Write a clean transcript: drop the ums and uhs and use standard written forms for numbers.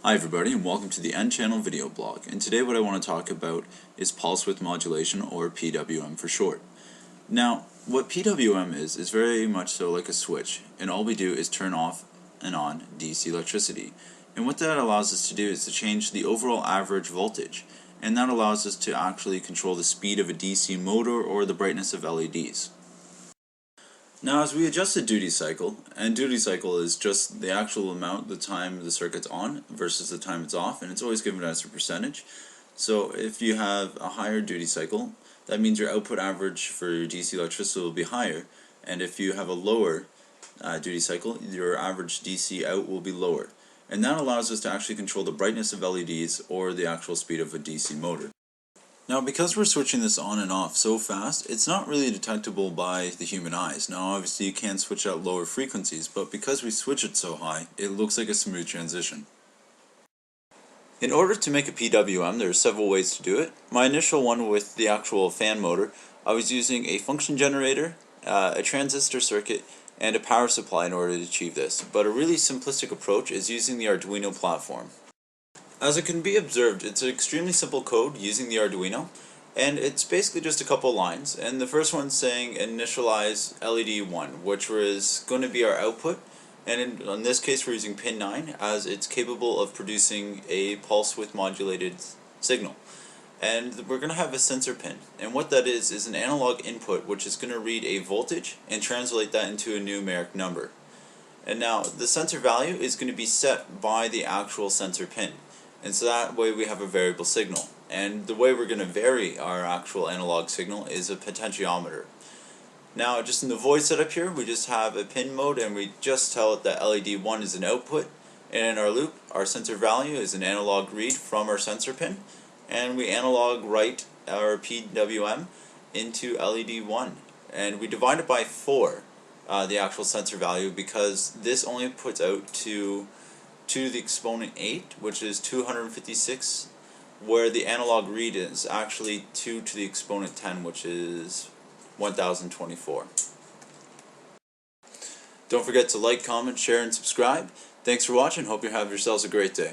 Hi everybody and welcome to the N Channel video blog, and today what I want to talk about is pulse width modulation, or PWM for short. Now what PWM is very much so like a switch, and all we do is turn off and on DC electricity. And what that allows us to do is to change the overall average voltage, and that allows us to actually control the speed of a DC motor or the brightness of LEDs. Now as we adjust the duty cycle, and duty cycle is just the actual amount, the time the circuit's on versus the time it's off, and it's always given as a percentage. So if you have a higher duty cycle, that means your output average for your DC electricity will be higher, and if you have a lower duty cycle, your average DC out will be lower. And that allows us to actually control the brightness of LEDs or the actual speed of a DC motor. Now because we're switching this on and off so fast, it's not really detectable by the human eyes. Now obviously you can switch out lower frequencies, but because we switch it so high, it looks like a smooth transition. In order to make a PWM, there are several ways to do it. My initial one with the actual fan motor, I was using a function generator, a transistor circuit, and a power supply in order to achieve this. But a really simplistic approach is using the Arduino platform. As it can be observed, it's an extremely simple code using the Arduino, and it's basically just a couple lines. And the first one's saying initialize LED 1, which is going to be our output, and in this case we're using pin 9 as it's capable of producing a pulse width modulated signal. And we're going to have a sensor pin, and what that is an analog input which is going to read a voltage and translate that into a numeric number. And now the sensor value is going to be set by the actual sensor pin. And so that way we have a variable signal. And the way we're going to vary our actual analog signal is a potentiometer. Now just in the void setup here, we just have a pin mode, and we just tell it that LED 1 is an output. And in our loop, our sensor value is an analog read from our sensor pin. And we analog write our PWM into LED 1. And we divide it by 4, the actual sensor value, because this only puts out to the exponent 8, which is 256, where the analog read is actually 2 to the exponent 10, which is 1024. Don't forget to like, comment, share, and subscribe. Thanks for watching. Hope you have yourselves a great day.